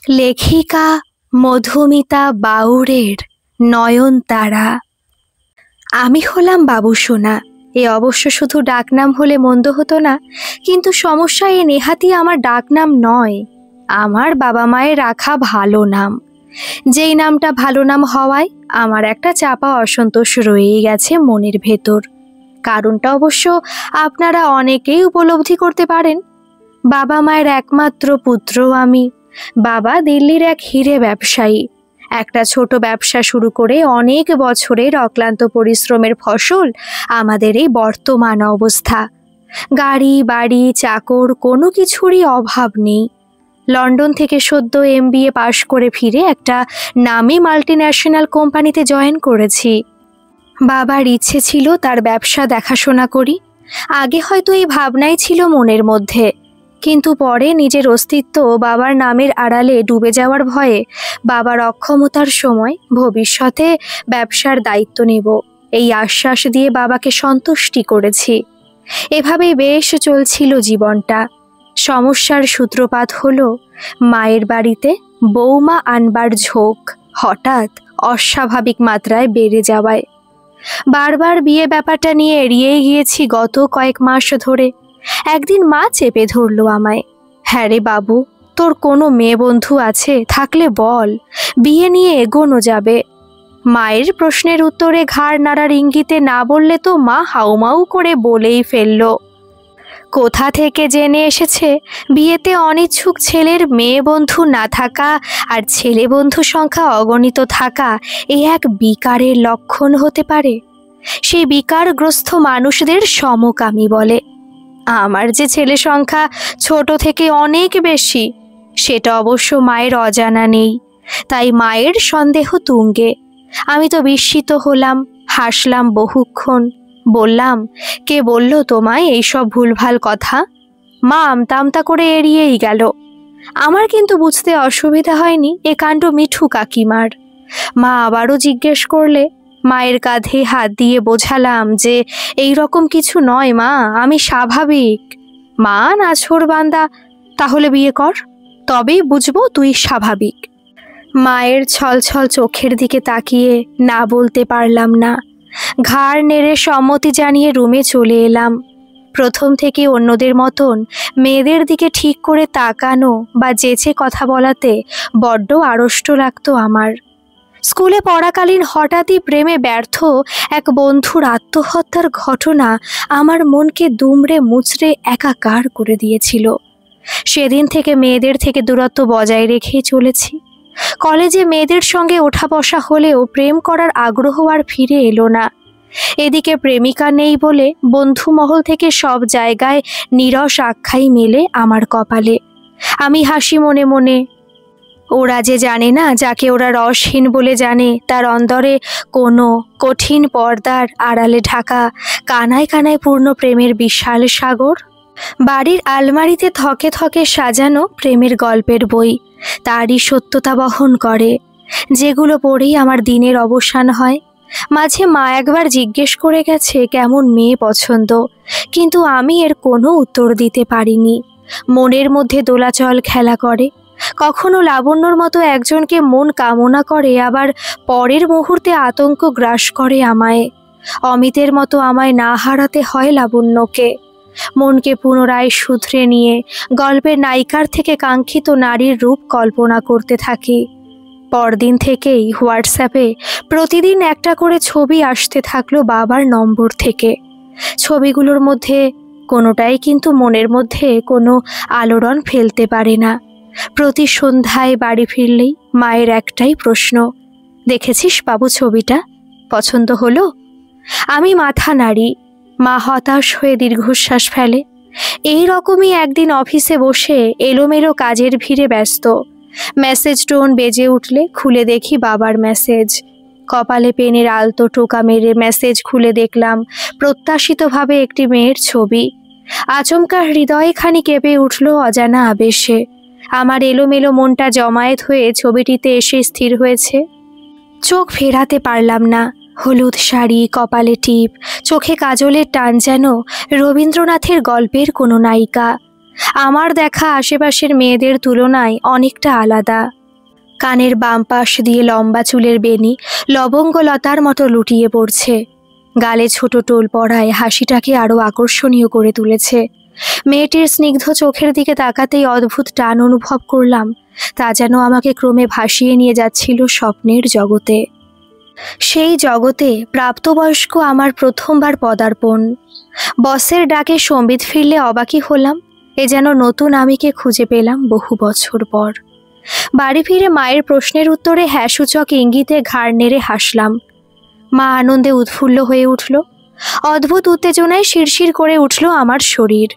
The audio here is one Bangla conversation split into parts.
লেখিকা মধুমিতা বাউড়ের নয়নতারা। আমি হলাম বাবুসোনা। এ অবশ্য শুধু ডাকনাম হলে মন্দ হতো না, কিন্তু সমস্যা এ নেহাতি আমার ডাকনাম নয়, আমার বাবা মায়ের রাখা ভালো নাম। যেই নামটা ভালো নাম হওয়ায় আমার একটা চাপা অসন্তোষ রয়েই গেছে মনের ভেতর। কারণটা অবশ্য আপনারা অনেকেই উপলব্ধি করতে পারেন। বাবা মায়ের একমাত্র পুত্র আমি। বাবা দিল্লির এক হিরে ব্যবসায়ী। একটা ছোট ব্যবসা শুরু করে অনেক বছরের অক্লান্ত পরিশ্রমের ফসল আমাদের এই বর্তমান অবস্থা। গাড়ি বাড়ি চাকর কোনো কিছুরই অভাব নেই। লন্ডন থেকে সদ্য MBA পাশ করে ফিরে একটা নামী মাল্টিন্যাশনাল কোম্পানিতে জয়েন করেছি। বাবার ইচ্ছে ছিল তার ব্যবসা দেখাশোনা করি। আগে হয়তো এই ভাবনাই ছিল মনের মধ্যে, কিন্তু পরে নিজের অস্তিত্ব বাবার নামের আড়ালে ডুবে যাওয়ার ভয়ে বাবার অক্ষমতার সময় ভবিষ্যতে ব্যবসার দায়িত্ব নেব এই আশ্বাস দিয়ে বাবাকে সন্তুষ্টি করেছি। এভাবেই বেশ চলছিল জীবনটা। সমস্যার সূত্রপাত হলো মায়ের বাড়িতে বৌমা আনবার ঝোঁক হঠাৎ অস্বাভাবিক মাত্রায় বেড়ে যাওয়ায়। বারবার বিয়ে ব্যাপারটা নিয়ে এড়িয়েই গিয়েছি গত কয়েক মাস ধরে। একদিন মা চেপে ধরলো আমায়। হ্যাঁ রে বাবু, তোর কোনো মেয়ে বন্ধু আছে? থাকলে বল, বিয়ে নিয়ে এগোনো যাবে। মায়ের প্রশ্নের উত্তরে ঘাড় নাড়ার ইঙ্গিতে না বললে তো মা হাউমাউ করে বলেই ফেলল। কোথা থেকে জেনে এসেছে বিয়েতে অনিচ্ছুক ছেলের মেয়ে বন্ধু না থাকা আর ছেলে বন্ধু সংখ্যা অগণিত থাকা এই এক বিকারের লক্ষণ হতে পারে। সেই বিকারগ্রস্ত মানুষদের সমকামী বলে। আমার যে ছেলে সংখ্যা ছোট থেকে অনেক বেশি সেটা অবশ্য মায়ের অজানা নেই, তাই মায়ের সন্দেহ তুঙ্গে। আমি তো বিস্মিত হলাম, হাসলাম বহুক্ষণ। বললাম, কে বলল তোমায় এইসব ভুলভাল কথা? মা আমতা আমতা করে এড়িয়েই গেল। আমার কিন্তু বুঝতে অসুবিধা হয়নি এ কাণ্ড মিঠু কাকিমার। মা আবারও জিজ্ঞেস করলে। মায়ের কাঁধে হাত দিয়ে বোঝালাম যে এই রকম কিছু নয় মা, আমি স্বাভাবিক। মা নাছোড়বান্দা, তাহলে বিয়ে কর, তবেই বুঝবো তুই স্বাভাবিক। মায়ের ছলছল চোখের দিকে তাকিয়ে না বলতে পারলাম না। ঘাড় নেড়ে সম্মতি জানিয়ে রুমে চলে এলাম। প্রথম থেকে অন্যদের মতন মেয়েদের দিকে ঠিক করে তাকানো বা যেচে কথা বলাতে বড্ড আড়ষ্ট লাগতো আমার। স্কুলে পড়াকালীন হঠাৎই প্রেমে ব্যর্থ এক বন্ধুর আত্মহত্যার ঘটনা আমার মনকে দুমড়ে মুচড়ে একাকার করে দিয়েছিল। সেদিন থেকে মেয়েদের থেকে দূরত্ব বজায় রেখেই চলেছি। কলেজে মেয়েদের সঙ্গে ওঠা বসা হলেও প্রেম করার আগ্রহ আর ফিরে এলো না। এদিকে প্রেমিকা নেই বলে বন্ধু মহল থেকে সব জায়গায় নীরস আখ্যাই মেলে আমার কপালে। আমি হাসি মনে মনে। ওরা যে জানে না যাকে ওরা রসহীন বলে জানে, তার অন্তরে কোনো কঠিন পর্দার আড়ালে ঢাকা কানায় কানায় পূর্ণ প্রেমের বিশাল সাগর। বাড়ির আলমারিতে থকে থকে সাজানো প্রেমের গল্পের বই তারই সত্যতা বহন করে, যেগুলো পড়েই আমার দিনের অবসান হয়। মাঝে মা একবার জিজ্ঞেস করে গেছে কেমন মেয়ে পছন্দ, কিন্তু আমি এর কোনো উত্তর দিতে পারিনি। মনের মধ্যে দোলাচল খেলা করে। কখনো লাবণ্যর মতো একজনকে মন কামনা করে, আবার পরের মুহূর্তে আতঙ্ক গ্রাস করে আমায়। অমিতের মতো আমায় না হারাতে হয় লাবণ্যকে। মনকে পুনরায় শুধরে নিয়ে গল্পের নায়িকার থেকে কাঙ্ক্ষিত নারীর রূপ কল্পনা করতে থাকি। পরদিন থেকেই হোয়াটসঅ্যাপে প্রতিদিন একটা করে ছবি আসতে থাকলো বাবার নম্বর থেকে। ছবিগুলোর মধ্যে কোনোটাই কিন্তু মনের মধ্যে কোনো আলোড়ন ফেলতে পারে না। প্রতি সন্ধ্যায় বাড়ি ফিরলেই মায়ের একটাই প্রশ্ন, দেখেছিস বাবু ছবিটা? পছন্দ হলো? আমি মাথা নাড়ি। মা হতাশ হয়ে দীর্ঘশ্বাস ফেলে। এই রকমই একদিন অফিসে বসে এলোমেলো কাজের ভিড়ে ব্যস্ত। মেসেজ টোন বেজে উঠলে খুলে দেখি বাবার মেসেজ। কপালে পেনের আলতো টোকা মেরে মেসেজ খুলে দেখলাম প্রত্যাশিতভাবে একটি মেয়ের ছবি। আচমকা হৃদয়ে খানি কেঁপে উঠল অজানা আবেশে। আমার এলোমেলো মনটা জমায়েত হয়ে ছবিটিতে এসে স্থির হয়েছে। চোখ ফেরাতে পারলাম না। হলুদ শাড়ি, কপালে টিপ, চোখে কাজলের টান, যেন রবীন্দ্রনাথের গল্পের কোনো নায়িকা। আমার দেখা আশেপাশের মেয়েদের তুলনায় অনেকটা আলাদা। কানের বাম পাশ দিয়ে লম্বা চুলের বেনি লবঙ্গলতার মতো লুটিয়ে পড়ছে। গালে ছোট টোল পড়ায় হাসিটাকে আরও আকর্ষণীয় করে তুলেছে। মেয়েটির স্নিগ্ধ চোখের দিকে তাকাতেই অদ্ভুত টান অনুভব করলাম। তা যেন আমাকে ক্রমে ভাসিয়ে নিয়ে যাচ্ছিল স্বপ্নের জগতে। সেই জগতে প্রাপ্তবয়স্ক আমার প্রথমবার পদার্পণ। বসের ডাকে সম্বিত ফিরলে অবাকই হলাম। এ যেন নতুন আমিকে খুঁজে পেলাম বহু বছর পর। বাড়ি ফিরে মায়ের প্রশ্নের উত্তরে হ্যাঁসূচক ইঙ্গিতে ঘাড় নেড়ে হাসলাম। মা আনন্দে উৎফুল্ল হয়ে উঠল। অদ্ভুত উত্তেজনায় শিরশির করে উঠল আমার শরীর।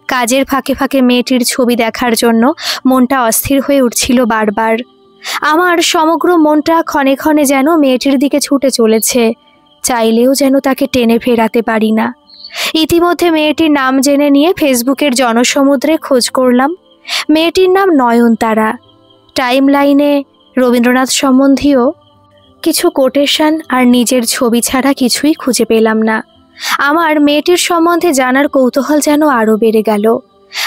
কাজের ফাঁকে ফাঁকে মেয়েটির ছবি দেখার জন্য মনটা অস্থির হয়ে উঠছিল বারবার। আমার সমগ্র মনটা ক্ষণে ক্ষণে যেন মেয়েটির দিকে ছুটে চলেছে, চাইলেও যেন তাকে টেনে ফেরাতে পারি না। ইতিমধ্যে মেয়েটির নাম জেনে নিয়ে ফেসবুকের জনসমুদ্রে খোঁজ করলাম। মেয়েটির নাম নয়নতারা। টাইম লাইনে রবীন্দ্রনাথ সম্বন্ধীয় কিছু কোটেশন আর নিজের ছবি ছাড়া কিছুই খুঁজে পেলাম না। আমার মেয়েটির সম্বন্ধে জানার কৌতূহল যেন আরও বেড়ে গেল।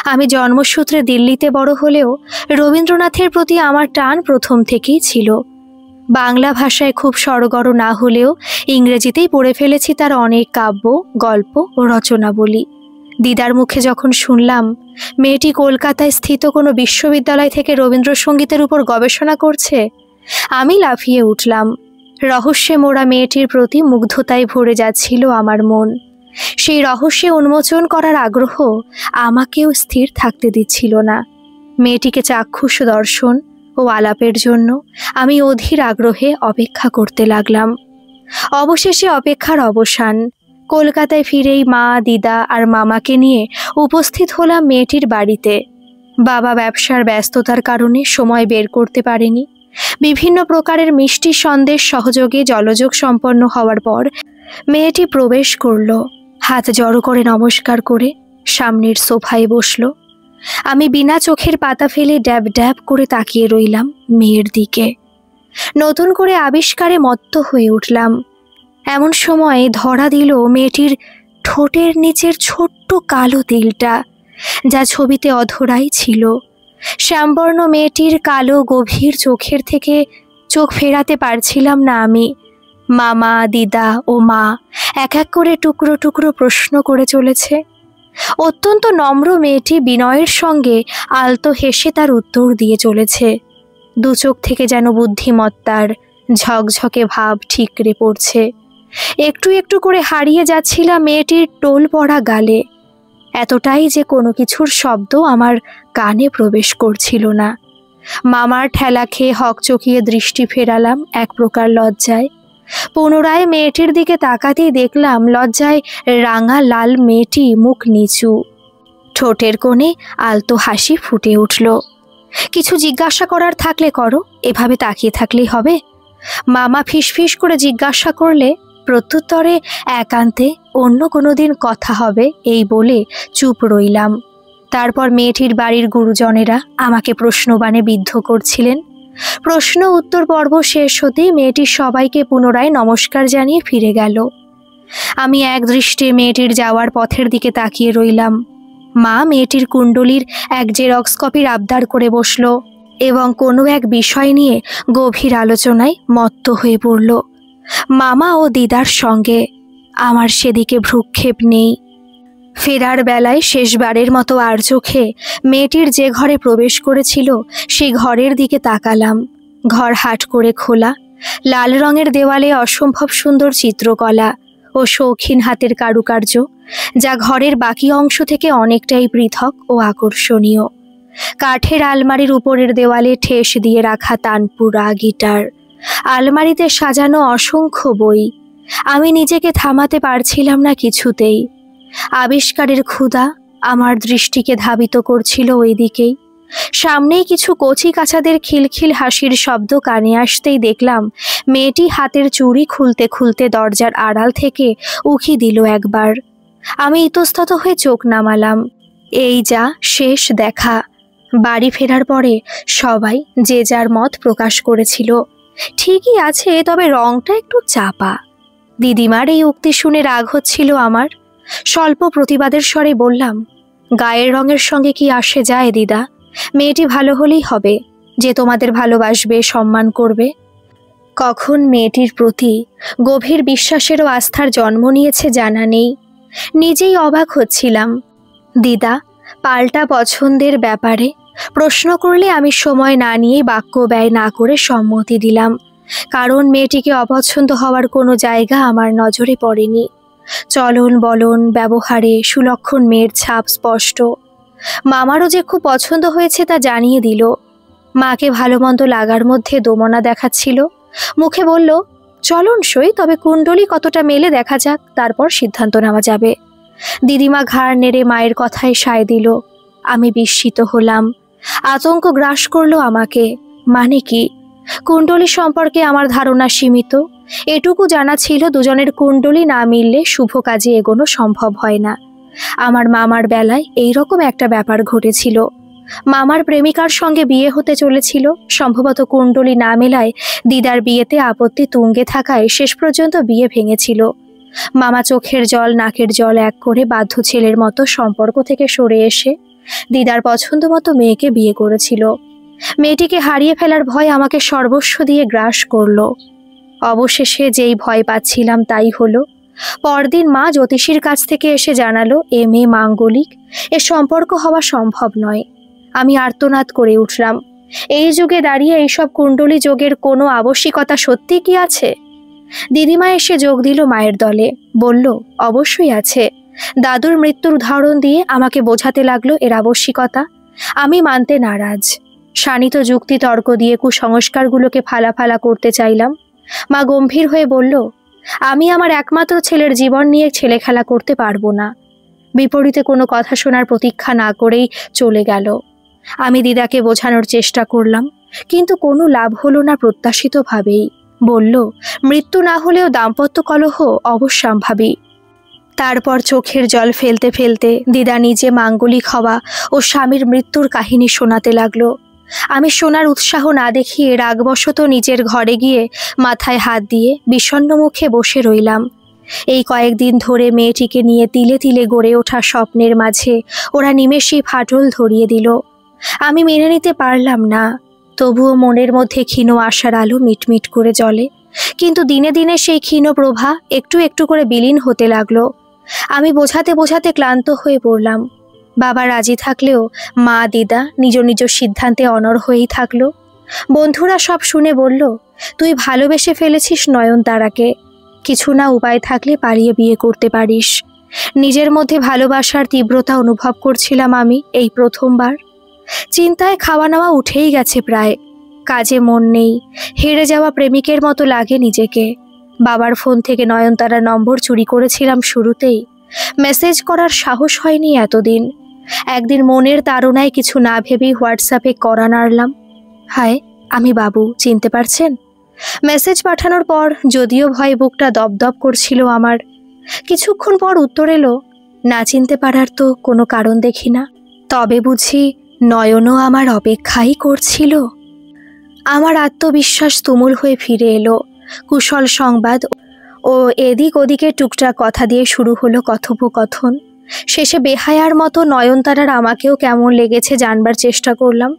আমি জন্মসূত্রে দিল্লিতে বড় হলেও রবীন্দ্রনাথের প্রতি আমার টান প্রথম থেকেই ছিল। বাংলা ভাষায় খুব সড়গড় না হলেও ইংরেজিতেই পড়ে ফেলেছি তার অনেক কাব্য, গল্প ও রচনাবলী। দিদার মুখে যখন শুনলাম মেয়েটি কলকাতায় স্থিত কোনো বিশ্ববিদ্যালয় থেকে রবীন্দ্রসঙ্গীতের উপর গবেষণা করছে, আমি লাফিয়ে উঠলাম। রহস্যে মোড়া মেয়েটির প্রতি মুগ্ধতায় ভরে যাচ্ছিল আমার মন। সেই রহস্যে উন্মোচন করার আগ্রহ আমাকেও স্থির থাকতে দিচ্ছিল না। মেয়েটিকে চাক্ষুষ দর্শন ও আলাপের জন্য আমি অধীর আগ্রহে অপেক্ষা করতে লাগলাম। অবশেষে অপেক্ষার অবসান। কলকাতায় ফিরেই মা, দিদা আর মামাকে নিয়ে উপস্থিত হলাম মেয়েটির বাড়িতে। বাবা ব্যবসার ব্যস্ততার কারণে সময় বের করতে পারেনি। বিভিন্ন প্রকারের মিষ্টি সন্দেশ সহযোগে জলযোগ সম্পন্ন হওয়ার পর মেয়েটি প্রবেশ করল। হাত জড়ো করে নমস্কার করে সামনের সোফায় বসল। আমি বিনা চোখের পাতা ফেলে ড্যাব ড্যাব করে তাকিয়ে রইলাম মেয়ের দিকে। নতুন করে আবিষ্কারে মত্ত হয়ে উঠলাম। এমন সময় ধরা দিল মেয়েটির ঠোঁটের নিচের ছোট্ট কালো তিলটা, যা ছবিতে অধরাই ছিল। শ্যামবর্ণ মেয়েটির কালো গভীর চোখের থেকে চোখ ফেরাতে পারছিলাম না আমি। মামা, দিদা ও মা এক এক করে টুকরো টুকরো প্রশ্ন করে চলেছে। অত্যন্ত নম্র মেয়েটি বিনয়ের সঙ্গে আলতো হেসে তার উত্তর দিয়ে চলেছে। দু চোখ থেকে যেন বুদ্ধিমত্তার ঝকঝকে ভাব ঠিকরে পড়ছে। একটু একটু করে হারিয়ে যাচ্ছিলাম মেয়েটির টোল পড়া গালে। এতটাই যে কোনো কিছুর শব্দ আমার কানে প্রবেশ করছিল না। মামার ঠেলা খেয়ে হকচকিয়ে দৃষ্টি ফেরালাম এক প্রকার লজ্জায়। পুনরায় মেয়েটির দিকে তাকাতেই দেখলাম লজ্জায় রাঙা লাল মেয়েটি মুখ নিচু। ঠোঁটের কোণে আলতো হাসি ফুটে উঠল। কিছু জিজ্ঞাসা করার থাকলে করো, এভাবে তাকিয়ে থাকলেই হবে? মামা ফিসফিস করে জিজ্ঞাসা করলে প্রত্যুত্তরে একান্তে অন্য কোনো দিন কথা হবে এই বলে চুপ রইলাম। তারপর মেয়েটির বাড়ির গুরুজনেরা আমাকে প্রশ্নবাণে বিদ্ধ করছিলেন। প্রশ্ন উত্তর পর্ব শেষ হতেই মেয়েটি সবাইকে পুনরায় নমস্কার জানিয়ে ফিরে গেল। আমি এক দৃষ্টে মেয়েটির যাওয়ার পথের দিকে তাকিয়ে রইলাম। মা মেয়েটির কুণ্ডলীর এক জেরক্স কপির আবদার করে বসল এবং কোনো এক বিষয় নিয়ে গভীর আলোচনায় মত্ত হয়ে পড়ল মামা ও দিদার সঙ্গে। আমার সেদিকে ভ্রুক্ষেপ নেই। ফেরার বেলায় শেষবারের মতো আর চোখে মেয়েটির যে ঘরে প্রবেশ করেছিল সেই ঘরের দিকে তাকালাম। ঘর হাট করে খোলা, লাল রঙের দেওয়ালে অসম্ভব সুন্দর চিত্রকলা ও শৌখিন হাতের কারুকার্য, যা ঘরের বাকি অংশ থেকে অনেকটাই পৃথক ও আকর্ষণীয়। কাঠের আলমারির উপরের দেওয়ালে ঠেস দিয়ে রাখা তানপুরা গিটার, আলমারিতে সাজানো অসংখ্য বই। আমি নিজেকে থামাতে পারছিলাম না কিছুতেই। আবিষ্কারের ক্ষুধা আমার দৃষ্টিকে ধাবিত করছিল ওই দিকেই। সামনেই কিছু কচি কাচাদের খিলখিল হাসির শব্দ কানে আসতেই দেখলাম মেয়েটি হাতের চুড়ি খুলতে খুলতে দরজার আড়াল থেকে উকি দিল একবার। আমি ইতস্তত হয়ে চোখ নামালাম। এই যা শেষ দেখা। বাড়ি ফেরার পরে সবাই যে যার মত প্রকাশ করেছিল। ঠিকই আছে, তবে রংটা একটু চাপা। দিদিমার এই উক্তি শুনে রাগ হচ্ছিল আমার। স্বল্প প্রতিবাদের স্বরে বললাম, গায়ের রঙের সঙ্গে কি আসে যায় দিদা? মেয়েটি ভালো হলেই হবে, যে তোমাদের ভালোবাসবে, সম্মান করবে। কখন মেয়েটির প্রতি গভীর বিশ্বাসেরও আস্থার জন্ম নিয়েছে জানা নেই। নিজেই অবাক হচ্ছিলাম। দিদা পাল্টা পছন্দের ব্যাপারে প্রশ্ন করলে আমি সময় না নিয়ে বাক্য ব্যয় না করে সম্মতি দিলাম, কারণ মেয়েটিকে অপছন্দ হওয়ার কোনো জায়গা আমার নজরে পড়েনি। চলন বলন ব্যবহারে সুলক্ষণ মেয়ের ছাপ স্পষ্ট। মামারও যে খুব পছন্দ হয়েছে তা জানিয়ে দিল। মাকে ভালো মন্দ লাগার মধ্যে দোমনা দেখাচ্ছিল। মুখে বলল, চলন সই, তবে কুণ্ডলী কতটা মেলে দেখা যাক, তারপর সিদ্ধান্ত নেওয়া যাবে। দিদিমা ঘাড় নেড়ে মায়ের কথায় সায় দিল। আমি বিস্মিত হলাম। আতঙ্ক গ্রাস করলো আমাকে। মানে কি? কুণ্ডলী সম্পর্কে আমার ধারণা সীমিত। এটুকু জানা ছিল দুজনের কুণ্ডলী না মিললে শুভ কাজে এগোনো সম্ভব হয় না। আমার মামার বেলায় এইরকম একটা ব্যাপার ঘটেছিল। মামার প্রেমিকার সঙ্গে বিয়ে হতে চলেছিল। সম্ভবত কুণ্ডলী না মেলায় দিদার বিয়েতে আপত্তি তুঙ্গে থাকায় শেষ পর্যন্ত বিয়ে ভেঙেছিল। মামা চোখের জল নাকের জল এক করে বাধ্য ছেলের মতো সম্পর্ক থেকে সরে এসে দিদার পছন্দ মতো মেয়েকে বিয়ে করেছিল। মেয়েটিকে হারিয়ে ফেলার ভয় আমাকে সর্বস্ব দিয়ে গ্রাস করল। অবশেষে যেই ভয় পাচ্ছিলাম তাই হলো। পরদিন মা জ্যোতিষীর কাছ থেকে এসে জানালো এ মেয়ে মাঙ্গলিক, এ সম্পর্ক হওয়া সম্ভব নয়। আমি আর্তনাদ করে উঠলাম। এই যুগে দাঁড়িয়ে এইসব কুণ্ডলী যোগের কোনো আবশ্যিকতা সত্যি কি আছে? দিদিমা এসে যোগ দিল মায়ের দলে। বলল, অবশ্যই আছে। দাদুর মৃত্যুর উদাহরণ দিয়ে আমাকে বোঝাতে লাগলো এর আবশ্যিকতা। আমি মানতে নারাজ। শানিত যুক্তি তর্ক দিয়ে কুসংস্কারগুলোকে ফালাফালা করতে চাইলাম। মা গম্ভীর হয়ে বলল, আমি আমার একমাত্র ছেলের জীবন নিয়ে ছেলে খেলা করতে পারবো না। বিপরীতে কোনো কথা শোনার প্রতীক্ষা না করেই চলে গেল। আমি দিদাকে বোঝানোর চেষ্টা করলাম, কিন্তু কোনো লাভ হলো না প্রত্যাশিতভাবেই। বলল, মৃত্যু না হলেও দাম্পত্য কলহ অবশ্যম্ভাবী। তারপর চোখের জল ফেলতে ফেলতে দিদা নিজে মাঙ্গলিক হওয়া ও স্বামীর মৃত্যুর কাহিনী শোনাতে লাগলো। আমি শোনার উৎসাহ না দেখিয়ে রাগবশত নিজের ঘরে গিয়ে মাথায় হাত দিয়ে বিষণ্ণ মুখে বসে রইলাম। এই কয়েকদিন ধরে মেয়েটিকে নিয়ে তিলে তিলে গড়ে ওঠা স্বপ্নের মাঝে ওরা নিমেষেই ফাটল ধরিয়ে দিল। আমি মেনে নিতে পারলাম না। তবুও মনের মধ্যে ক্ষীণ আশার আলো মিটমিট করে জ্বলে। কিন্তু দিনে দিনে সেই ক্ষীণ প্রভা একটু একটু করে বিলীন হতে লাগলো। আমি বোঝাতে বোঝাতে ক্লান্ত হয়ে পড়লাম। বাবা রাজি থাকলেও মা দিদা নিজ নিজ সিদ্ধান্তে অনড় হয়েই থাকলো। বন্ধুরা সব শুনে বলল, তুই ভালোবেসে ফেলেছিস নয়নতারাকে, কিছু না উপায় থাকলে পালিয়ে বিয়ে করতে পারিস। নিজের মধ্যে ভালোবাসার তীব্রতা অনুভব করছিলাম আমি এই প্রথমবার। চিন্তায় খাওয়া নেওয়া উঠেই গেছে প্রায়। কাজে মন নেই। হেরে যাওয়া প্রেমিকের মতো লাগে নিজেকে। বাবার ফোন থেকে নয়নতারার নম্বর চুরি করেছিলাম শুরুতেই। মেসেজ করার সাহস হয়নি এতদিন। একদিন মনের তাড়নায় কিছু না ভেবেই হোয়াটসঅ্যাপে করা নাড়লাম, হায় আমি বাবু, চিনতে পারছেন? মেসেজ পাঠানোর পর যদিও ভয় বুকটা দপদপ করছিল আমার, কিছুক্ষণ পর উত্তর এলো, না চিনতে পারার তো কোনো কারণ দেখি না। তবে বুঝি নয়নও আমার অপেক্ষাই করছিল। আমার আত্মবিশ্বাস তুমুল হয়ে ফিরে এলো। কুশল সংবাদ ও এদিক ওদিকে টুকটাক কথা দিয়ে শুরু হলো কথোপকথন। শেষে বেহায়ার মতো নয়নতারার আমাকেও কেমন লেগেছে জানবার চেষ্টা করলাম।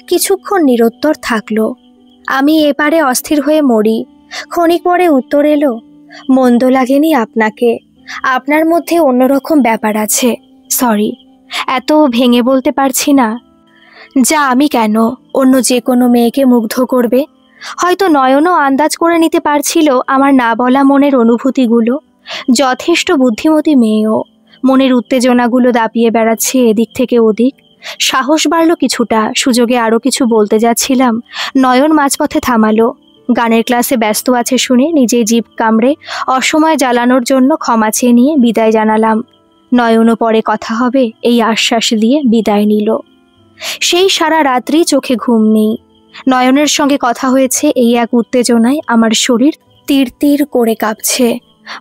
কিছুক্ষণ নিরুত্তর থাকলো। আমি এপারে অস্থির হয়ে মরি। ক্ষণিক পরে উত্তর এলো, মন্দ লাগেনি আপনাকে, আপনার মধ্যে অন্যরকম ব্যাপার আছে। সরি, এত ভেঙে বলতে পারছি না। যা আমি কেন, অন্য যে কোনো মেয়েকে মুগ্ধ করবে। হয়তো নয়নও আন্দাজ করে নিতে পারছিল আমার না বলা মনের অনুভূতিগুলো। যথেষ্ট বুদ্ধিমতী মেয়েও। মনের উত্তেজনাগুলো দাপিয়ে বেড়াচ্ছে এদিক থেকে ওদিক। সাহস বাড়ল কিছুটা। সুযোগে আরও কিছু বলতে যাচ্ছিলাম, নয়ন মাঝপথে থামালো। গানের ক্লাসে ব্যস্ত আছে শুনে নিজেই জিভ কামড়ে অসময় জ্বালানোর জন্য ক্ষমা চেয়ে নিয়ে বিদায় জানালাম। নয়নও পরে কথা হবে এই আশ্বাস দিয়ে বিদায় নিল। সেই সারা রাত্রি চোখে ঘুম নেই। নয়নের সঙ্গে কথা হয়েছে এই এক উত্তেজনায় আমার শরীর তীর তীর করে কাঁপছে।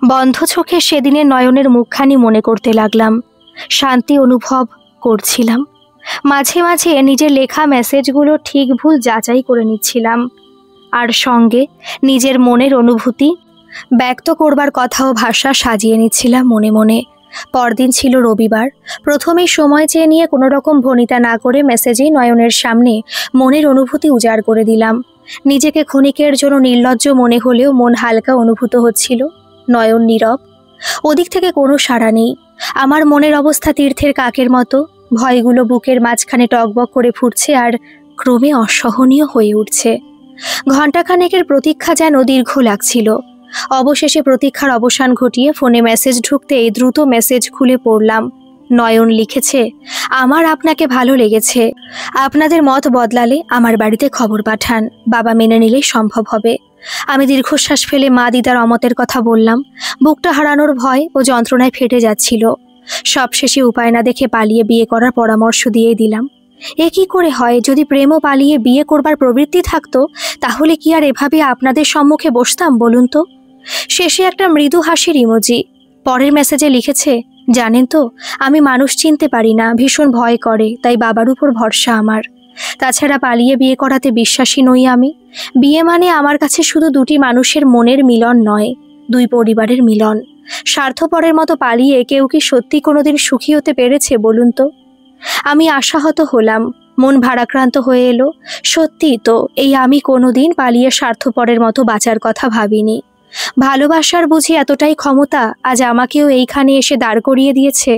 বন্ধ চোখে সেদিনের নয়নের মুখখানি মনে করতে লাগলাম। শান্তি অনুভব করছিলাম। মাঝে মাঝে নিজের লেখা মেসেজগুলো ঠিক ভুল যাচাই করে নিচ্ছিলাম। আর সঙ্গে নিজের মনের অনুভূতি ব্যক্ত করবার কথাও ভাষা সাজিয়ে নিচ্ছিলাম মনে মনে। পরদিন ছিল রবিবার। প্রথমেই সময় চেয়ে নিয়ে কোনো রকম ভনিতা না করে মেসেজেই নয়নের সামনে মনের অনুভূতি উজাড় করে দিলাম। নিজেকে ক্ষণিকের জন্য নির্লজ্জ মনে হলেও মন হালকা অনুভূত হচ্ছিল। নয়ন নীরব, ওদিক থেকে কোনো সাড়া নেই। আমার মনের অবস্থা তীর্থের কাকের মতো, ভয়গুলো বুকের মাঝখানে টকবক করে ফুটছে আর ক্রমে অসহনীয় হয়ে উঠছে। ঘণ্টাখানেকের প্রতীক্ষা যেন দীর্ঘ লাগছিল। অবশেষে প্রতীক্ষার অবসান ঘটিয়ে ফোনে মেসেজ ঢুকতেই দ্রুত মেসেজ খুলে পড়লাম। নয়ন লিখেছে, আমার আপনাকে ভালো লেগেছে। আপনাদের মত বদলালে আমার বাড়িতে খবর পাঠান, বাবা মেনে নিলেই সম্ভব হবে। আমি দীর্ঘশ্বাস ফেলে মা দিদার অমতের কথা বললাম। বুকটা হারানোর ভয় ও যন্ত্রণায় ফেটে যাচ্ছিল। সবশেষে উপায় না দেখে পালিয়ে বিয়ে করার পরামর্শ দিয়ে দিলাম। এ কি করে হয়? যদি প্রেমও পালিয়ে বিয়ে করবার প্রবৃত্তি থাকতো তাহলে কি আর এভাবে আপনাদের সম্মুখে বসতাম বলুন তো? শেষে একটা মৃদু হাসির ইমোজি। পরের মেসেজে লিখেছে, জানেন তো আমি মানুষ চিনতে পারি না, ভীষণ ভয় করে, তাই বাবার উপর ভরসা আমার। তাছাড়া পালিয়ে বিয়ে করাতে বিশ্বাসী নই আমি। বিয়ে মানে আমার কাছে শুধু দুটি মানুষের মনের মিলন নয়, দুই পরিবারের মিলন। স্বার্থপরের মতো পালিয়ে কেউ কি সত্যি কোনোদিন সুখী হতে পেরেছে বলুন তো? আমি আশাহত হলাম, মন ভারাক্রান্ত হয়ে এলো। সত্যিই তো, এই আমি কোনোদিন পালিয়ে স্বার্থপরের মতো বাঁচার কথা ভাবিনি। ভালোবাসার বুঝি এতটাই ক্ষমতা আজ আমাকেও এইখানে এসে দাঁড় করিয়ে দিয়েছে।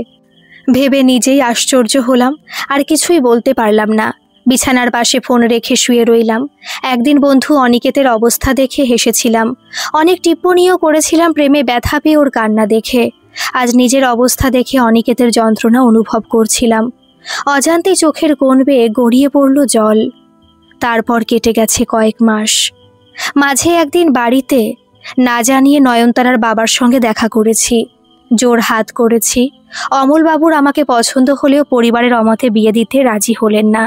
ভেবে নিজেই আশ্চর্য হলাম, আর কিছুই বলতে পারলাম না। বিছানার পাশে ফোন রেখে শুয়ে রইলাম। একদিন বন্ধু অনিকেতের অবস্থা দেখে হেসেছিলাম, অনেক টিপ্পণীও করেছিলাম প্রেমে ব্যথা পেয়ে ওর কান্না দেখে। আজ নিজের অবস্থা দেখে অনিকেতের যন্ত্রণা অনুভব করছিলাম। অজান্তে চোখের কোণ বেয়ে গড়িয়ে পড়ল জল। তারপর কেটে গেছে কয়েক মাস। মাঝে একদিন বাড়িতে না জানিয়ে নয়নতারার বাবার সঙ্গে দেখা করেছি। জোর হাত করেছি। অমলবাবুর আমাকে পছন্দ হলেও পরিবারের অমতে বিয়ে দিতে রাজি হলেন না।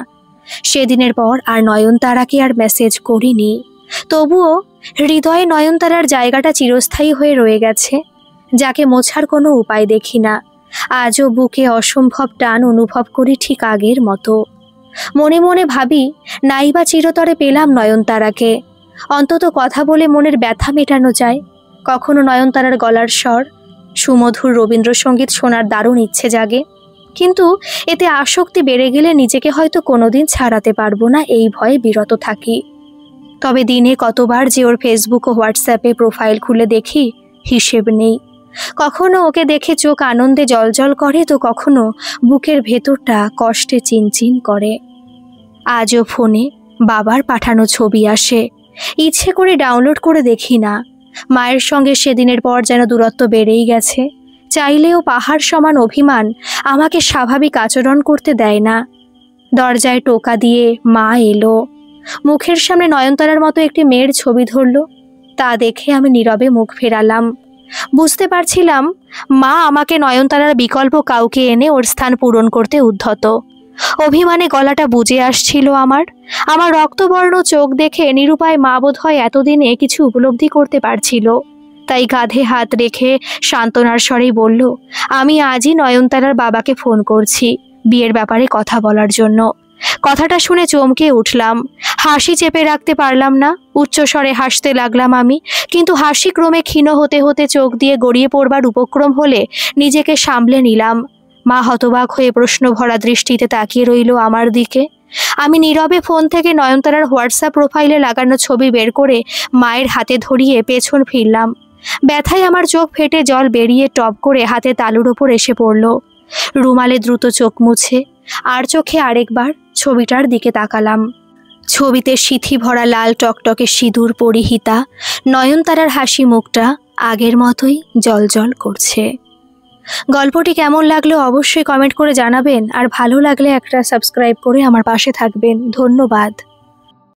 সেদিনের পর আর নয়নতারাকে আর মেসেজ করিনি। তবুও হৃদয়ে নয়নতারার জায়গাটা চিরস্থায়ী হয়ে রয়ে গেছে, যাকে মোছার কোনো উপায় দেখি না। আজও বুকে অসম্ভব টান অনুভব করি ঠিক আগের মতো। মনে মনে ভাবি, নাইবা চিরতরে পেলাম নয়নতারাকে, অন্তত কথা বলে মনের ব্যথা মেটানো যায়। কখনো নয়নতারার গলার স্বর, সুমধুর রবীন্দ্রসঙ্গীত শোনার দারুণ ইচ্ছে জাগে, কিন্তু এতে আসক্তি বেড়ে গেলে নিজেকে হয়তো কোনোদিন ছাড়াতে পারবো না, এই ভয়ে বিরত থাকি। তবে দিনে কতবার যে ওর ফেসবুক ও হোয়াটসঅ্যাপে প্রোফাইল খুলে দেখি, হিসেব নেই। কখনো ওকে দেখে চোখ আনন্দে জ্বলজ্বল করে, তো কখনো বুকের ভেতরটা কষ্টে চিনচিন করে। আজও ফোনে বাবার পাঠানো ছবি আসে, ইচ্ছে করে ডাউনলোড করে দেখি না। মায়ের সঙ্গে সেদিনের পর যেন দূরত্ব বেড়েই গেছে। চাইলেও পাহাড় সমান অভিমান আমাকে স্বাভাবিক আচরণ করতে দেয় না। দরজায় টোকা দিয়ে মা এলো। মুখের সামনে নয়নতারার মতো একটি মেয়ের ছবি ধরল। তা দেখে আমি নীরবে মুখ ফেরালাম। বুঝতে পারছিলাম মা আমাকে নয়নতারার বিকল্প কাউকে এনে ওর স্থান পূরণ করতে উদ্ধত। অভিমানে গলাটা বুজে আসছিল আমার। আমার রক্তবর্ণ চোখ দেখে নিরুপায় মা বোধ হয় এতদিনে কিছু উপলব্ধি করতে পারছিল। তাই কাঁধে হাত রেখে সান্ত্বনার স্বরেই বলল, আমি আজই নয়নতারার বাবাকে ফোন করছি বিয়ের ব্যাপারে কথা বলার জন্য। কথাটা শুনে চমকে উঠলাম। হাসি চেপে রাখতে পারলাম না, উচ্চস্বরে হাসতে লাগলাম আমি। কিন্তু হাসি ক্রমে ক্ষীণ হতে হতে চোখ দিয়ে গড়িয়ে পড়বার উপক্রম হলে নিজেকে সামলে নিলাম। মা হতবাক হয়ে প্রশ্ন ভরা দৃষ্টিতে তাকিয়ে রইল আমার দিকে। আমি নীরবে ফোন থেকে নয়নতারার হোয়াটসঅ্যাপ প্রোফাইলে লাগানো ছবি বের করে মায়ের হাতে ধরিয়ে পেছন ফিরলাম। ব্যথায় আমার চোখ ফেটে জল বেরিয়ে টপ করে হাতে তালুর ওপর এসে পড়ল। রুমালে দ্রুত চোখ মুছে আর চোখে আরেকবার ছবিটার দিকে তাকালাম। ছবিতে সিথি ভরা লাল টকটকে সিঁদুর পরিহিতা নয়নতারার হাসি মুখটা আগের মতোই জ্বলজ্বল করছে। গল্পটি কেমন লাগলো অবশ্যই কমেন্ট করে জানাবেন, আর ভালো লাগলে একটা সাবস্ক্রাইব করে আমার পাশে থাকবেন। ধন্যবাদ।